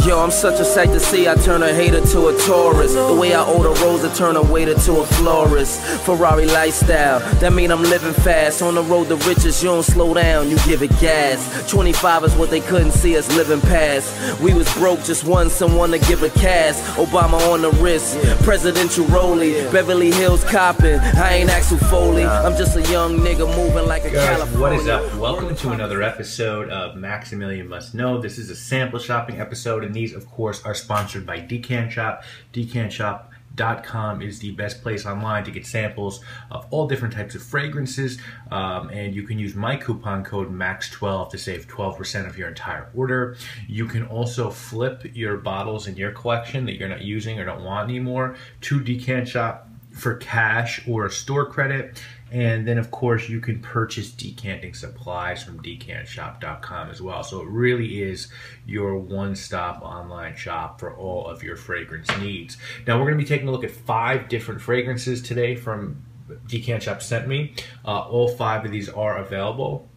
Yo, I'm such a sight to see, I turn a hater to a tourist. The way I order rose, I turn a waiter to a florist. Ferrari lifestyle, that mean I'm living fast. On the road to riches, you don't slow down, you give it gas. 25 is what they couldn't see us living past. We was broke, just want someone to give a cast. Obama on the wrist, presidential rollie. Beverly Hills copping, I ain't Axel Foley. I'm just a young nigga moving like a California. What is up? Welcome to another episode of Maximilian Must Know. This is a sample shopping episode, and these, of course, are sponsored by Decant Shop. DecantShop.com is the best place online to get samples of all different types of fragrances, and you can use my coupon code MAX12 to save 12% of your entire order. You can also flip your bottles in your collection that you're not using or don't want anymore to Decant Shop for cash or a store credit. And then, of course, you can purchase decanting supplies from DecantShop.com as well. So it really is your one-stop online shop for all of your fragrance needs. Now, we're going to be taking a look at 5 different fragrances today from Decant Shop sent me. All 5 of these are available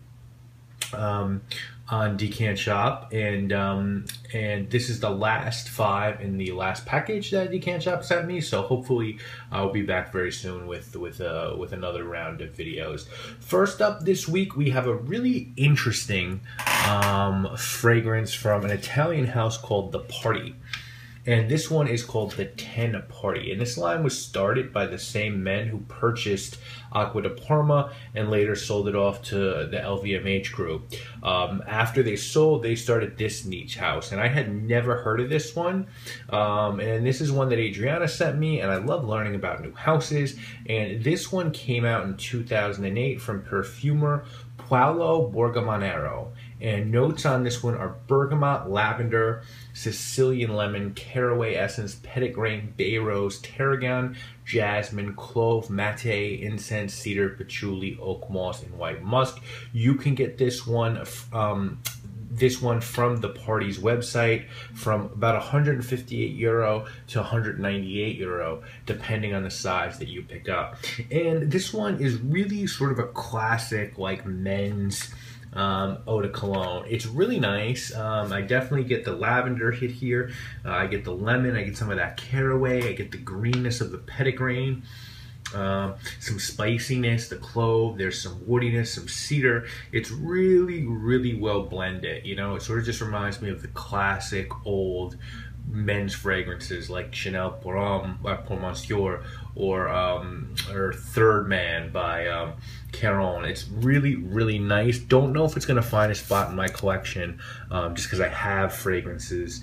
on Decant Shop, and this is the last 5 in the last package that Decant Shop sent me. So hopefully I'll be back very soon with another round of videos. First up this week, we have a really interesting fragrance from an Italian house called The Party. And this one is called the 10 Party. And this line was started by the same men who purchased Acqua di Parma and later sold it off to the LVMH group. After they sold, they started this niche house. And I had never heard of this one. And this is one that Adriana sent me, and I love learning about new houses. And this one came out in 2008 from perfumer Paolo Borgomanero. And notes on this one are bergamot, lavender, Sicilian lemon, caraway essence, petitgrain, bay rose, tarragon, jasmine, clove, mate, incense, cedar, patchouli, oak moss, and white musk. You can get this one from The Party's website from about 158 euro to 198 euro, depending on the size that you pick up. And this one is really sort of a classic, like, men's eau de cologne. It's really nice. I definitely get the lavender hit here. I get the lemon. I get some of that caraway. I get the greenness of the petitgrain. Some spiciness, the clove. There's some woodiness, some cedar. It's really, really well blended. You know, it sort of just reminds me of the classic old men's fragrances like Chanel Pour Monsieur or Third Man by Caron. It's really, really nice. Don't know if it's going to find a spot in my collection just because I have fragrances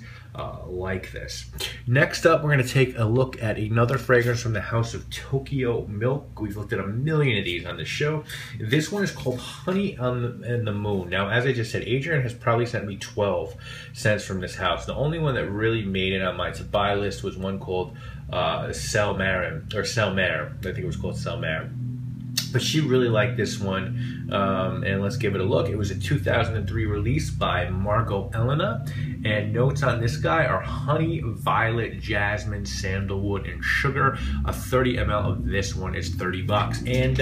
like this. Next up, we're going to take a look at another fragrance from the House of Tokyo Milk. We've looked at a million of these on the show. This one is called Honey on the Moon. Now, as I just said, Adrian has probably sent me 12 scents from this house. The only one that really made it on my to-buy list was one called Selmer, I think it was called Selmer. But she really liked this one, and let's give it a look. It was a 2003 release by Margot Elena, and notes on this guy are honey, violet, jasmine, sandalwood, and sugar. A 30 ml of this one is 30 bucks. And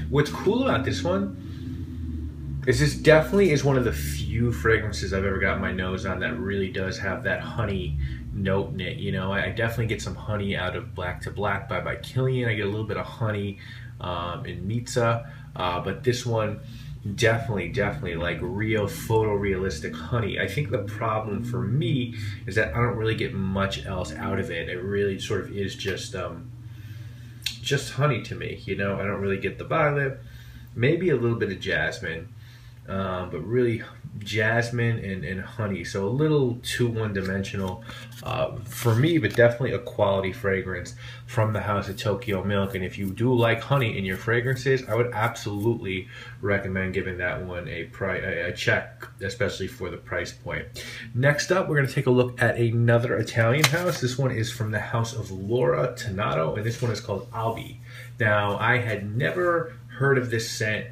what's cool about this one is this definitely is one of the few fragrances I've ever got my nose on that really does have that honey note in it. You know, I definitely get some honey out of Black to Black by Killian. I get a little bit of honey in Mitza, but this one definitely like real photorealistic honey. I think the problem for me is that I don't really get much else out of it. It really sort of is just honey to me, you know. I don't really get the violet, maybe a little bit of jasmine, but really jasmine and honey, so a little too one-dimensional for me, but definitely a quality fragrance from the House of Tokyo Milk. And if you do like honey in your fragrances, I would absolutely recommend giving that one a check, especially for the price point. Next up, we're going to take a look at another Italian house. This one is from the House of Laura Tonnato, and this one is called Albi. Now, I had never heard of this scent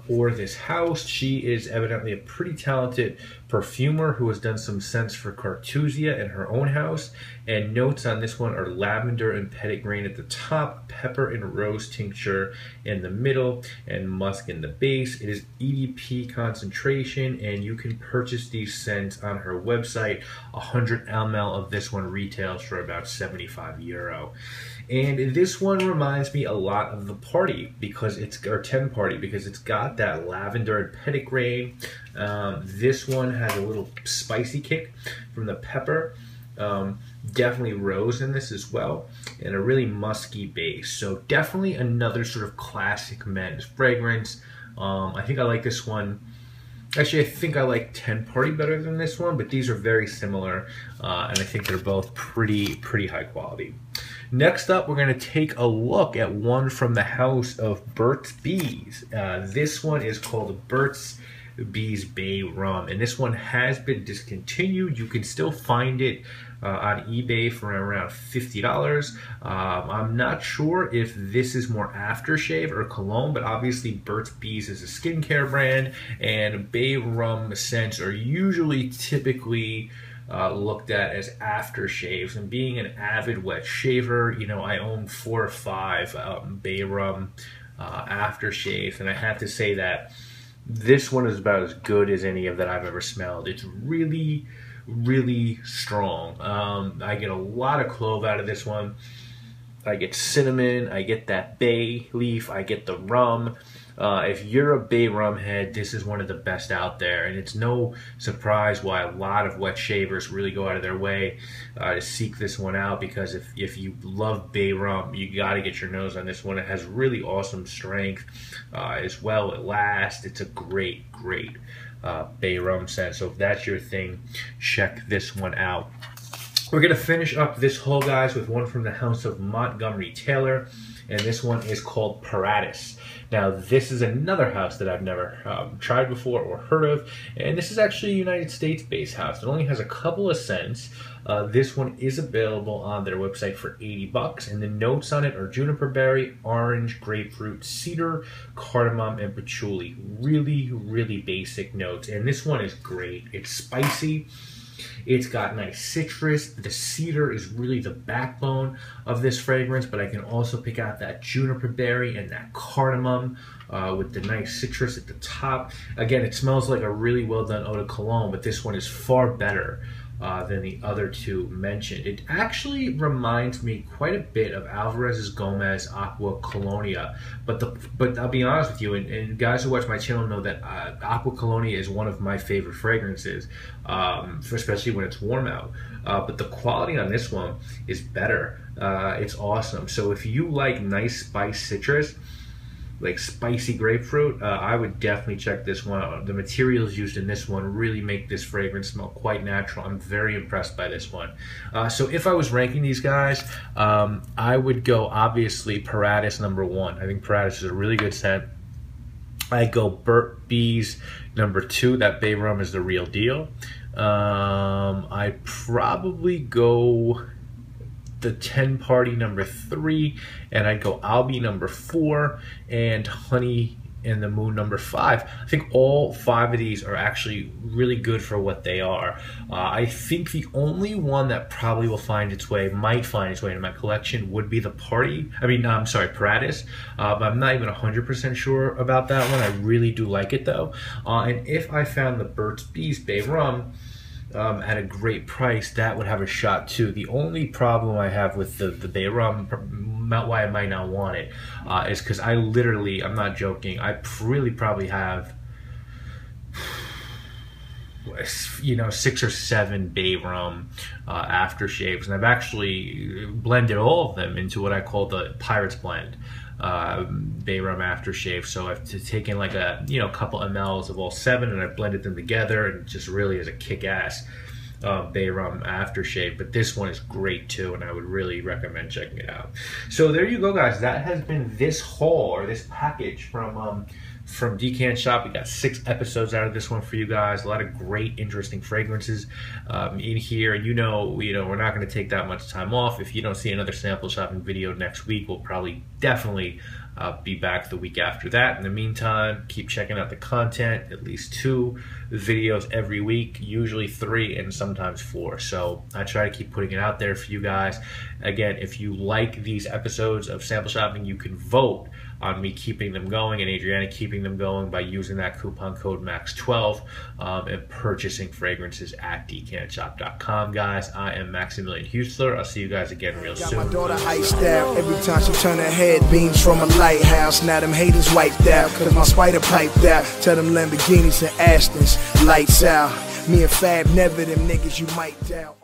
or this house. She is evidently a pretty talented perfumer who has done some scents for Cartusia in her own house. And notes on this one are lavender and petitgrain at the top, pepper and rose tincture in the middle, and musk in the base. It is EDP concentration, and you can purchase these scents on her website. 100 ml of this one retails for about 75 euro. And this one reminds me a lot of the party because it's, or 10 party, because it's got that lavender and petitgrain. This one has a little spicy kick from the pepper. Definitely rose in this as well, and a really musky base. So definitely another sort of classic men's fragrance. I think I like this one. Actually, I think I like 10 Party better than this one, but these are very similar, and I think they're both pretty high quality. Next up, we're going to take a look at one from the house of Burt's Bees. This one is called Burt's Bees Bay Rum, and this one has been discontinued. You can still find it on eBay for around $50. I'm not sure if this is more aftershave or cologne, but obviously Burt's Bees is a skincare brand, and Bay Rum scents are usually typically looked at as aftershaves. And being an avid wet shaver, you know, I own 4 or 5 Bay Rum aftershaves, and I have to say that this one is about as good as any of that I've ever smelled. It's really strong. I get a lot of clove out of this one. I get cinnamon, I get that bay leaf, I get the rum. If you're a bay rum head, this is one of the best out there, and it's no surprise why a lot of wet shavers really go out of their way to seek this one out, because if you love bay rum, you got to get your nose on this one. It has really awesome strength as well. It lasts. It's a great bay rum scent. So if that's your thing, check this one out. We're going to finish up this haul, guys, with one from the house of Montgomery Taylor, and this one is called Paratus. Now, this is another house that I've never tried before or heard of, and this is actually a United States-based house. It only has a couple of scents. This one is available on their website for $80, and the notes on it are juniper berry, orange, grapefruit, cedar, cardamom, and patchouli. Really basic notes, and this one is great. It's spicy. It's got nice citrus. The cedar is really the backbone of this fragrance, but I can also pick out that juniper berry and that cardamom with the nice citrus at the top. Again, it smells like a really well done eau de cologne, but this one is far better than the other two mentioned. It actually reminds me quite a bit of Alvarez's Gomez Aqua Colonia, but I'll be honest with you, and guys who watch my channel know that Aqua Colonia is one of my favorite fragrances, especially when it's warm out. But the quality on this one is better. It's awesome. So if you like nice spice citrus, like spicy grapefruit, I would definitely check this one out. The materials used in this one really make this fragrance smell quite natural. I'm very impressed by this one. So if I was ranking these guys, I would go obviously Paratus #1. I think Paratus is a really good scent. I'd go Burt Bees #2. That bay rum is the real deal. I'd probably go the 10 Party #3, and I'd go Albi #4, and Honey in the Moon #5. I think all 5 of these are actually really good for what they are. I think the only one that probably will might find its way into my collection would be the Paratus. But I'm not even 100% sure about that one. I really do like it though. And if I found the Burt's Bees Bay Rum at a great price, that would have a shot too. The only problem I have with the Bay Rum, why I might not want it, is because I literally, I'm not joking, I really probably have, you know, 6 or 7 Bay Rum aftershaves, and I've actually blended all of them into what I call the Pirates blend. Bay Rum aftershave. So I've taken like a couple mLs of all 7, and I've blended them together, and it just really is a kick-ass Bay Rum aftershave. But this one is great too, and I would really recommend checking it out. So there you go, guys. That has been this haul, or this package from Decant Shop. We got 6 episodes out of this one for you guys. A lot of great, interesting fragrances in here. And you know, we're not going to take that much time off. If you don't see another sample shopping video next week, we'll probably definitely be back the week after that. In the meantime, keep checking out the content, at least 2 videos every week, usually 3 and sometimes 4. So I try to keep putting it out there for you guys. Again, if you like these episodes of Sample Shopping, you can vote on me keeping them going and Adriana keeping them going by using that coupon code MAX12 and purchasing fragrances at decantshop.com. Guys, I am Maximilian Heusler. I'll see you guys again real soon. Got my daughter iced out. Every time she turn her head, beams from a lighthouse. Now them haters wiped out, cause my spider piped out. Tell them Lamborghinis and Astons, lights out. Me and Fab, never them niggas you might doubt.